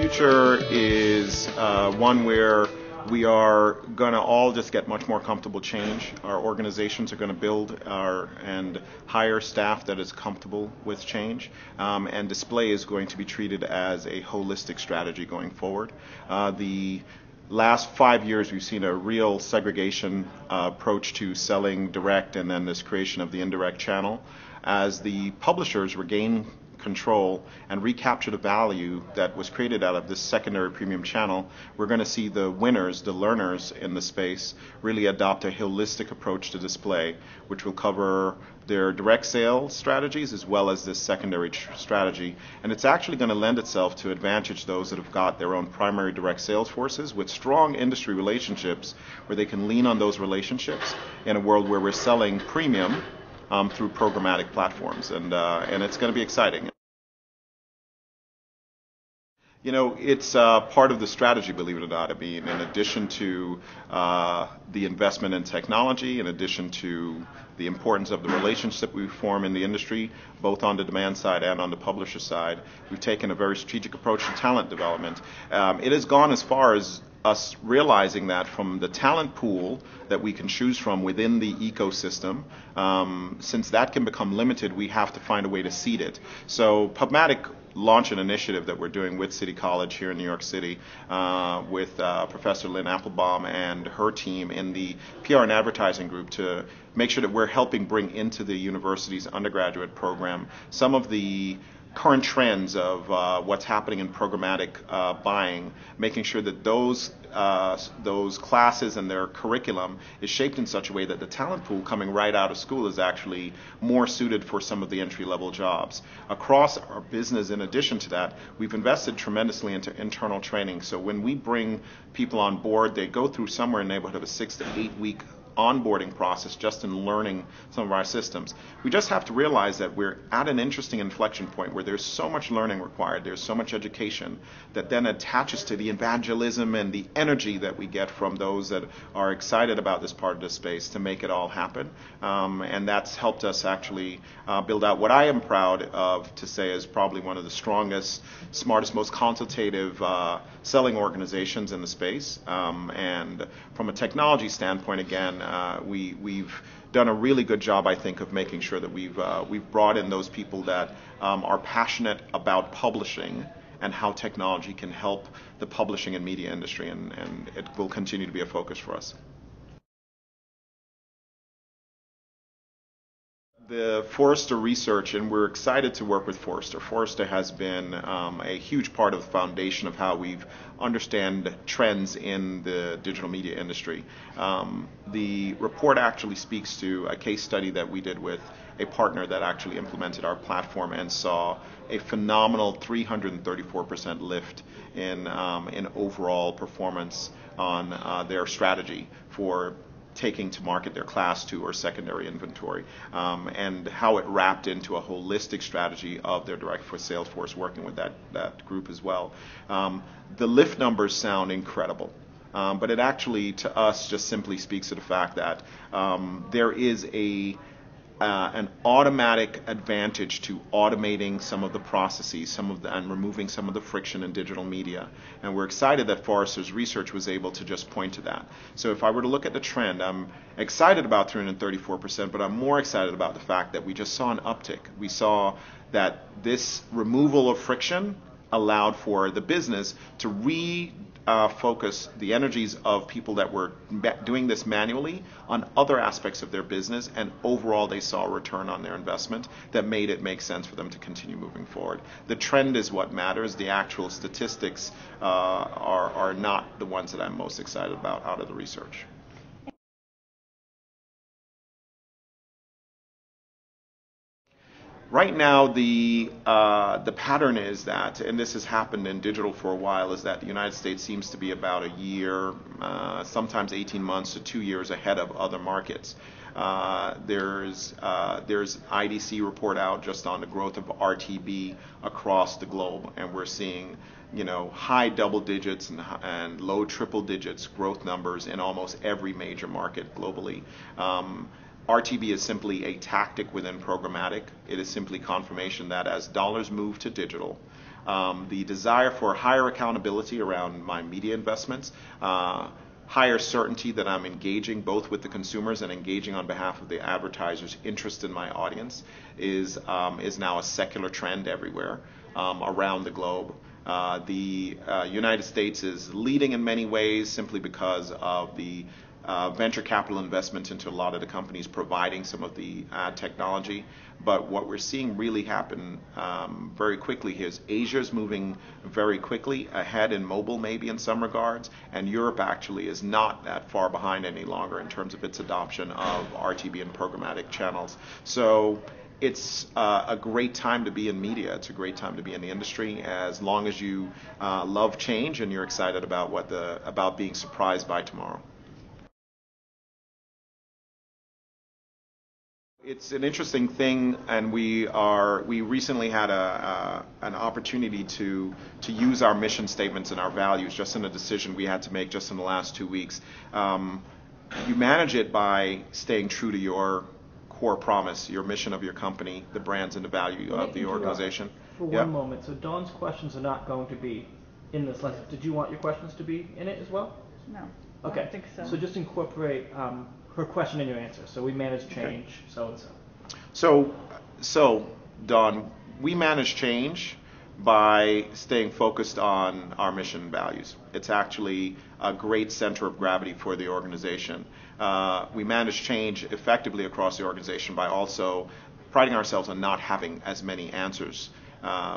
future is one where we are going to all just get much more comfortable change. Our organizations are going to build and hire staff that is comfortable with change, and display is going to be treated as a holistic strategy going forward. The last 5 years we've seen a real segregation approach to selling direct and then this creation of the indirect channel. As the publishers regain control and recapture the value that was created out of this secondary premium channel, we're going to see the winners, the learners in the space, really adopt a holistic approach to display, which will cover their direct sales strategies as well as this secondary strategy. And it's actually going to lend itself to advantage those that have got their own primary direct sales forces with strong industry relationships, where they can lean on those relationships in a world where we're selling premium through programmatic platforms, and it's going to be exciting. You know, it's part of the strategy, believe it or not. I mean, in addition to the investment in technology, in addition to the importance of the relationship we form in the industry, both on the demand side and on the publisher side, we've taken a very strategic approach to talent development. It has gone as far as us realizing that from the talent pool that we can choose from within the ecosystem, since that can become limited, we have to find a way to seed it. So PubMatic launched an initiative that we're doing with City College here in New York City with Professor Lynn Applebaum and her team in the PR and advertising group to make sure that we're helping bring into the university's undergraduate program some of the current trends of what's happening in programmatic buying, making sure that those classes and their curriculum is shaped in such a way that the talent pool coming right out of school is actually more suited for some of the entry-level jobs. Across our business, in addition to that, we've invested tremendously into internal training. So when we bring people on board, they go through somewhere in the neighborhood of a 6 to 8 week onboarding process just in learning some of our systems. We just have to realize that we're at an interesting inflection point where there's so much learning required, there's so much education that then attaches to the evangelism and the energy that we get from those that are excited about this part of the space to make it all happen. And that's helped us actually build out what I am proud of to say is probably one of the strongest, smartest, most consultative selling organizations in the space. And from a technology standpoint, again, we've done a really good job, I think, of making sure that we've brought in those people that are passionate about publishing and how technology can help the publishing and media industry, and it will continue to be a focus for us. The Forrester Research, and we're excited to work with Forrester. Forrester has been a huge part of the foundation of how we understand trends in the digital media industry. The report actually speaks to a case study that we did with a partner that actually implemented our platform and saw a phenomenal 334% lift in overall performance on their strategy for taking to market their class 2 or secondary inventory, and how it wrapped into a holistic strategy of their direct sales force working with that group as well. The lift numbers sound incredible, but it actually to us just simply speaks to the fact that there is an automatic advantage to automating some of the processes, and removing some of the friction in digital media. And we're excited that Forrester's research was able to just point to that. So if I were to look at the trend, I'm excited about 334%, but I'm more excited about the fact that we just saw an uptick. We saw that this removal of friction allowed for the business to focus the energies of people that were doing this manually on other aspects of their business, and overall they saw a return on their investment that made it make sense for them to continue moving forward. The trend is what matters. The actual statistics are not the ones that I'm most excited about out of the research. Right now, the pattern is that, and this has happened in digital for a while, is that the United States seems to be about a year, sometimes 18 months to 2 years ahead of other markets. There's IDC report out just on the growth of RTB across the globe, and we're seeing high double digits and low triple digits growth numbers in almost every major market globally. RTB is simply a tactic within programmatic. It is simply confirmation that as dollars move to digital, the desire for higher accountability around my media investments, higher certainty that I'm engaging both with the consumers and engaging on behalf of the advertisers' interest in my audience is now a secular trend everywhere around the globe. The United States is leading in many ways simply because of the venture capital investment into a lot of the companies providing some of the ad technology. But what we're seeing really happen very quickly here is Asia's moving very quickly ahead in mobile, maybe in some regards, and Europe actually is not that far behind any longer in terms of its adoption of RTB and programmatic channels. So it's a great time to be in media. It's a great time to be in the industry as long as you love change and you're excited about about being surprised by tomorrow. It's an interesting thing, and we recently had an opportunity to use our mission statements and our values just in a decision we had to make just in the last 2 weeks. You manage it by staying true to your core promise, your mission of your company, the brands and the value of the organization. For one moment, so Dawn's questions are not going to be in this lesson. Did you want your questions to be in it as well? No. Okay. I don't think so. So just incorporate her question in your answer. So we manage change, so and so. So, Dawn, we manage change by staying focused on our mission and values. It's actually a great center of gravity for the organization. We manage change effectively across the organization by also priding ourselves on not having as many answers.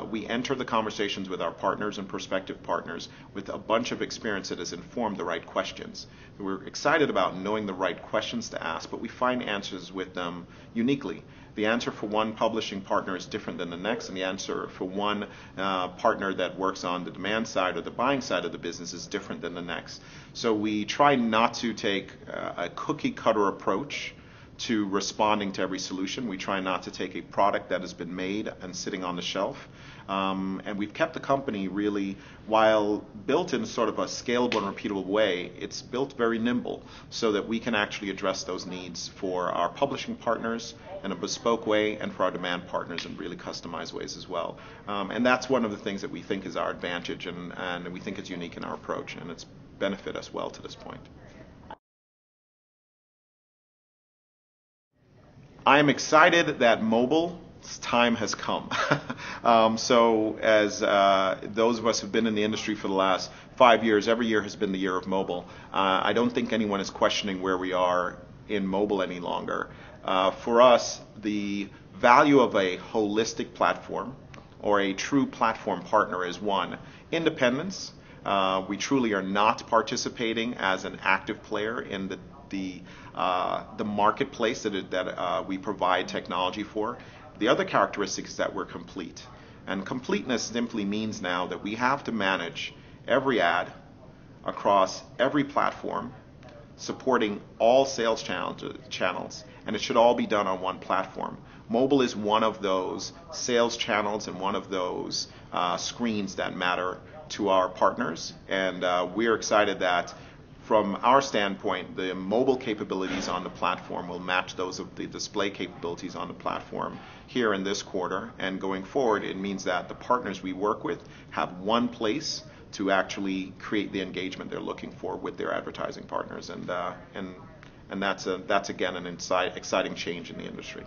We enter the conversations with our partners and prospective partners with a bunch of experience that has informed the right questions. We're excited about knowing the right questions to ask, but we find answers with them uniquely. The answer for one publishing partner is different than the next, and the answer for one partner that works on the demand side or the buying side of the business is different than the next. So we try not to take a cookie cutter approach to responding to every solution. We try not to take a product that has been made and sitting on the shelf. And we've kept the company really, while built in sort of a scalable and repeatable way, it's built very nimble so that we can actually address those needs for our publishing partners in a bespoke way and for our demand partners in really customized ways as well. And that's one of the things that we think is our advantage and we think is unique in our approach, and it's benefited us well to this point. I am excited that mobile's time has come. So as those of us who've been in the industry for the last 5 years, every year has been the year of mobile. I don't think anyone is questioning where we are in mobile any longer. For us, the value of a holistic platform or a true platform partner is one, independence. We truly are not participating as an active player in the marketplace that we provide technology for. The other characteristic is that we're complete. And completeness simply means now that we have to manage every ad across every platform, supporting all sales channels, and it should all be done on one platform. Mobile is one of those sales channels and one of those screens that matter to our partners, and we're excited that from our standpoint, the mobile capabilities on the platform will match those of the display capabilities on the platform here in this quarter. And going forward, it means that the partners we work with have one place to actually create the engagement they're looking for with their advertising partners. And that's again an exciting change in the industry.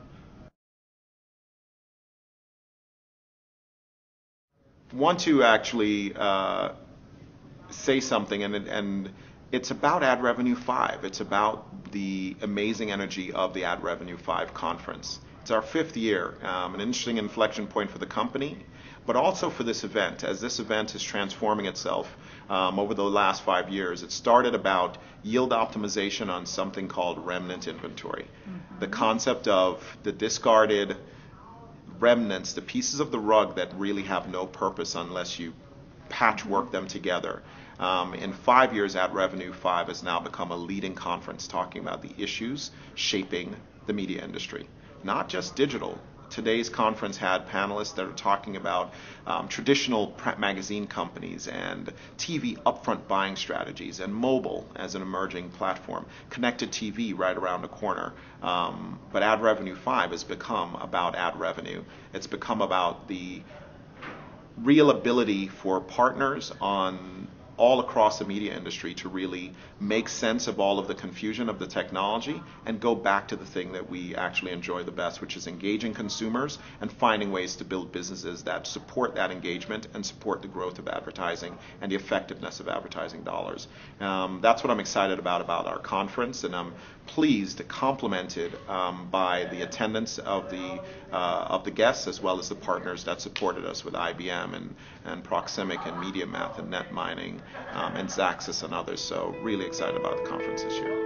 Want to actually say something, and it's about Ad Revenue 5. It's about the amazing energy of the Ad Revenue 5 conference. It's our 5th year, an interesting inflection point for the company, but also for this event, as this event is transforming itself over the last 5 years. It started about yield optimization on something called remnant inventory. Mm-hmm. The concept of the discarded remnants, the pieces of the rug that really have no purpose unless you patchwork them together. In 5 years, Ad Revenue 5 has now become a leading conference talking about the issues shaping the media industry. Not just digital, today's conference had panelists that are talking about traditional magazine companies and TV upfront buying strategies and mobile as an emerging platform, connected TV right around the corner. But Ad Revenue 5 has become about ad revenue. It's become about the real ability for partners on all across the media industry to really make sense of all of the confusion of the technology and go back to the thing that we actually enjoy the best, which is engaging consumers and finding ways to build businesses that support that engagement and support the growth of advertising and the effectiveness of advertising dollars. That's what I'm excited about our conference, and I'm pleased, complemented by the attendance of the guests as well as the partners that supported us with IBM and Proximic and MediaMath and NetMining and Xaxis and others. So really excited about the conference this year.